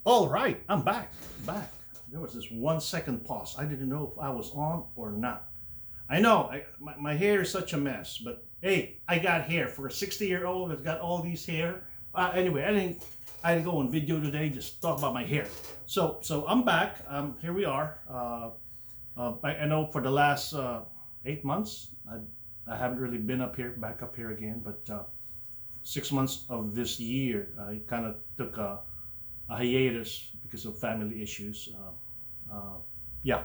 All right, I'm back. Back. There was this 1 second pause. I didn't know if I was on or not. I know my hair is such a mess, but hey, I got hair for a 60-year-old that's got all these hair. Anyway, I didn't go on video today. Just talk about my hair. So I'm back. Here we are. I know for the last 8 months, I haven't really been back up here again. But 6 months of this year, I kind of took a hiatus because of family issues. Yeah.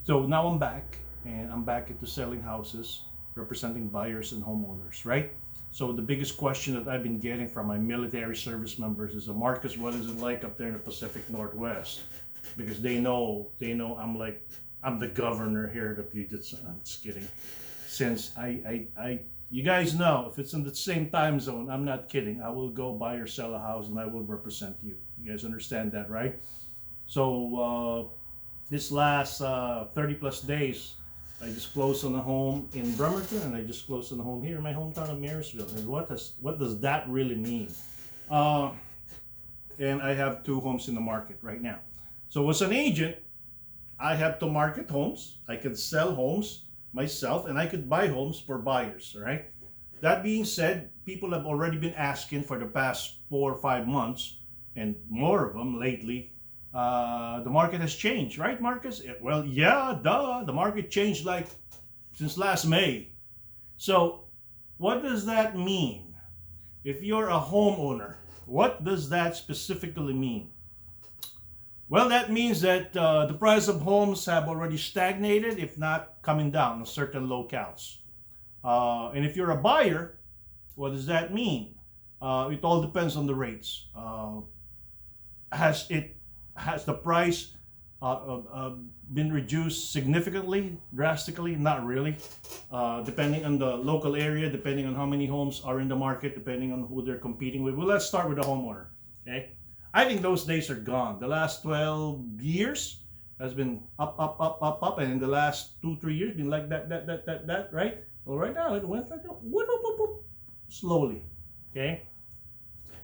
So now I'm back, and I'm back into selling houses, representing buyers and homeowners, right? So the biggest question that I've been getting from my military service members is, Marcus, what is it like up there in the Pacific Northwest? Because they know I'm the governor here at the Puget Sound. I'm just kidding. Since you guys know, if it's in the same time zone, I'm not kidding. I will go buy or sell a house and I will represent you. You guys understand that, right? So this last 30 plus days, I just closed on a home in Bremerton, and I just closed on a home here in my hometown of Marysville. And what does that really mean? And I have 2 homes in the market right now. So as an agent, I have to market homes. I could sell homes myself, and I could buy homes for buyers, right? That being said, people have already been asking for the past 4 or 5 months, and more of them lately. The market has changed, right, Marcus? Well, yeah, duh. The market changed like since last May. So what does that mean? If you're a homeowner, what does that specifically mean? Well, that means that the price of homes have already stagnated, if not coming down in certain locales. And if you're a buyer, what does that mean? It all depends on the rates. Has the price been reduced significantly, drastically? Not really. Depending on the local area, depending on how many homes are in the market, depending on who they're competing with. Well, let's start with the homeowner. Okay, I think those days are gone. The last 12 years has been up, and in the last 2-3 years been like that, right? Well, right now it went like slowly. Okay.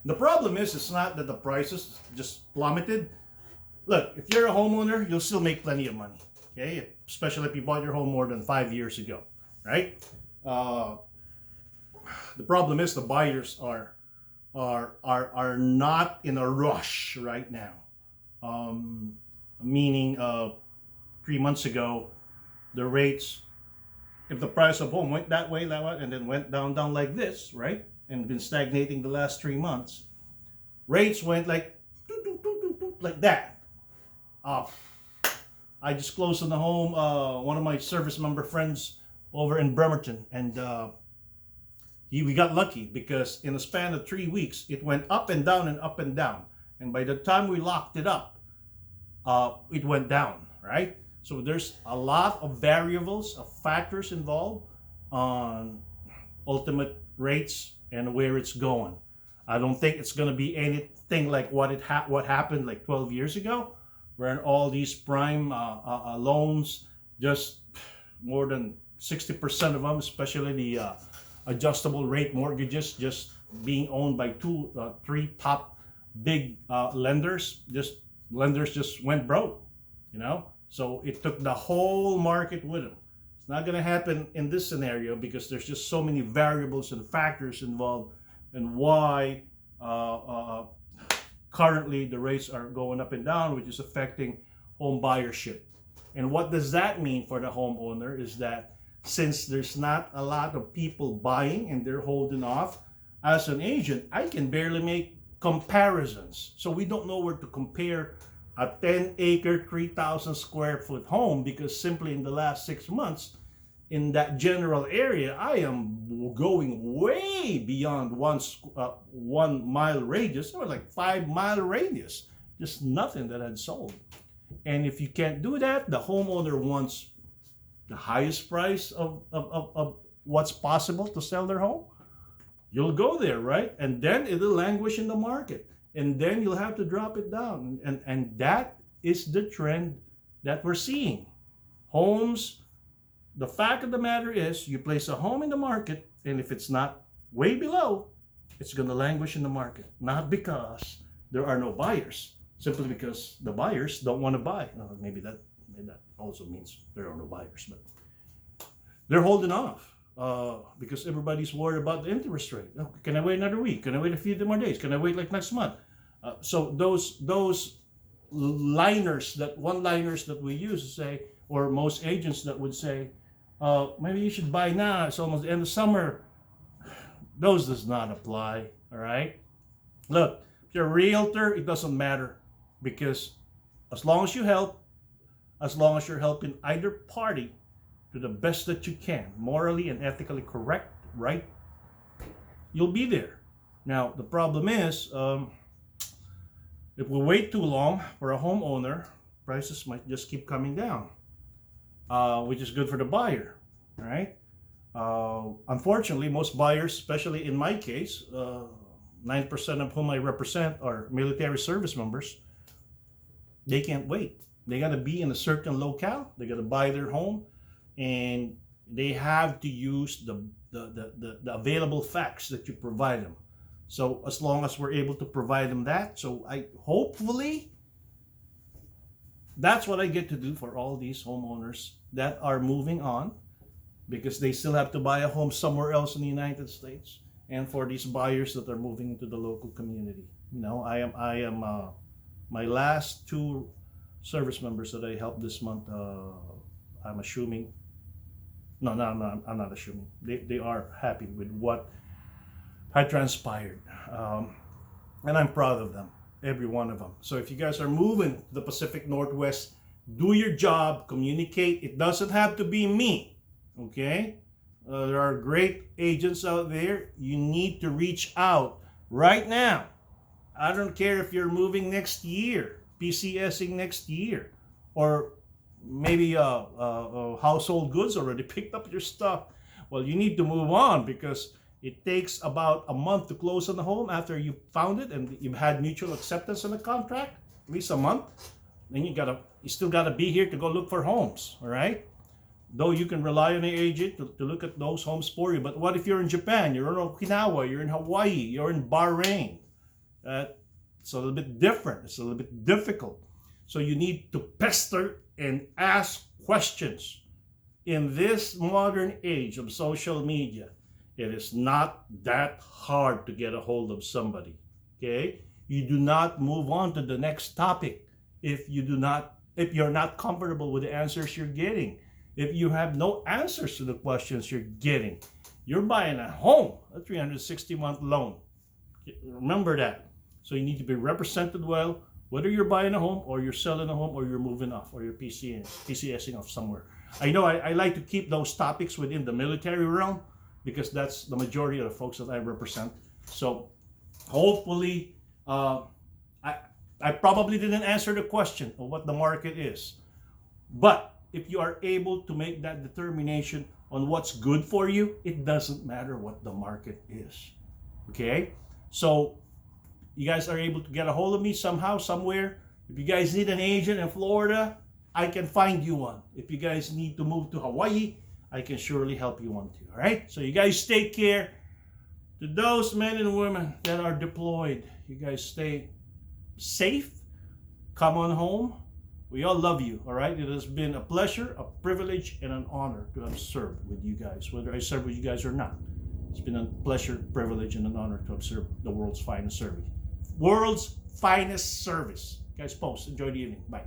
The problem is, it's not that the prices just plummeted. Look, if you're a homeowner, you'll still make plenty of money, okay? Especially if you bought your home more than 5 years ago, right? The problem is the buyers are not in a rush right now. Meaning, 3 months ago, the rates, if the price of home went that way, and then went down like this, right? And been stagnating the last 3 months, rates went like that. I just closed on the home, one of my service member friends over in Bremerton, and we got lucky because in a span of 3 weeks, it went up and down and up and down. And by the time we locked it up, it went down, right? So there's a lot of variables, of factors involved on ultimate rates and where it's going. I don't think it's going to be anything like what happened like 12 years ago, where all these prime loans, just more than 60% of them, especially the adjustable rate mortgages, just being owned by 2-3 top big lenders. Lenders just went broke, you know. So it took the whole market with them. It's not going to happen in this scenario because there's just so many variables and factors involved, and why currently the rates are going up and down, which is affecting home buyership. And what does that mean for the homeowner is that since there's not a lot of people buying and they're holding off, as an agent, I can barely make comparisons. So we don't know where to compare a 10-acre, 3,000 square foot home, because simply in the last 6 months, in that general area, I am going way beyond 1 mile radius, or like 5 mile radius. Just nothing that had sold. And if you can't do that, the homeowner wants the highest price of what's possible to sell their home. You'll go there, right? And then it'll languish in the market. And then you'll have to drop it down. And that is the trend that we're seeing. Homes, the fact of the matter is, you place a home in the market, and if it's not way below, it's going to languish in the market. Not because there are no buyers, simply because the buyers don't want to buy. Maybe that also means there are no buyers, but they're holding off because everybody's worried about the interest rate. Oh, can I wait another week? Can I wait a few more days? Can I wait like next month? So those one-liners that we use to say, or most agents that would say, maybe you should buy now, it's almost the end of summer. Those does not apply, all right? Look, if you're a realtor, it doesn't matter, because as long as you help, as long as you're helping either party to the best that you can, morally and ethically correct, right, you'll be there. Now, the problem is, if we wait too long for a homeowner, prices might just keep coming down, which is good for the buyer, right? Unfortunately, most buyers, especially in my case, 9% of whom I represent are military service members. They can't wait. They got to be in a certain locale. They got to buy their home, and they have to use the available facts that you provide them. So as long as we're able to provide them that, so hopefully that's what I get to do for all these homeowners that are moving on, because they still have to buy a home somewhere else in the United States, and for these buyers that are moving into the local community. You know, I am my last two service members that I helped this month. I'm assuming. No, I'm not assuming. They are happy with what had transpired, and I'm proud of them, every one of them. So if you guys are moving to the Pacific Northwest, do your job, communicate. It doesn't have to be me, okay? There are great agents out there. You need to reach out right now. I don't care if you're moving next year, PCSing next year, or maybe household goods already picked up your stuff. Well, you need to move on, because it takes about a month to close on the home after you found it and you've had mutual acceptance on the contract, at least a month. Then you still gotta be here to go look for homes, all right? Though you can rely on an agent to look at those homes for you. But what if you're in Japan, you're in Okinawa, you're in Hawaii, you're in Bahrain? It's a little bit different. It's a little bit difficult. So you need to pester and ask questions. In this modern age of social media, it is not that hard to get a hold of somebody, okay? You do not move on to the next topic if you're not comfortable with the answers you're getting. If you have no answers to the questions you're getting, you're buying a home, a 360-month loan. Remember that. So you need to be represented well, whether you're buying a home or you're selling a home or you're moving off or you're PCSing off somewhere. I know I like to keep those topics within the military realm, because that's the majority of the folks that I represent. So hopefully, I probably didn't answer the question of what the market is. But if you are able to make that determination on what's good for you, it doesn't matter what the market is. Okay? So you guys are able to get a hold of me somehow, somewhere. If you guys need an agent in Florida, I can find you one. If you guys need to move to Hawaii, I can surely help you one too. All right? So you guys take care. To those men and women that are deployed, you guys stay safe. Come on home. We all love you. All right? It has been a pleasure, a privilege, and an honor to have served with you guys, whether I serve with you guys or not. It's been a pleasure, privilege, and an honor to have served the world's finest service. World's finest service. Guys, post. Enjoy the evening. Bye.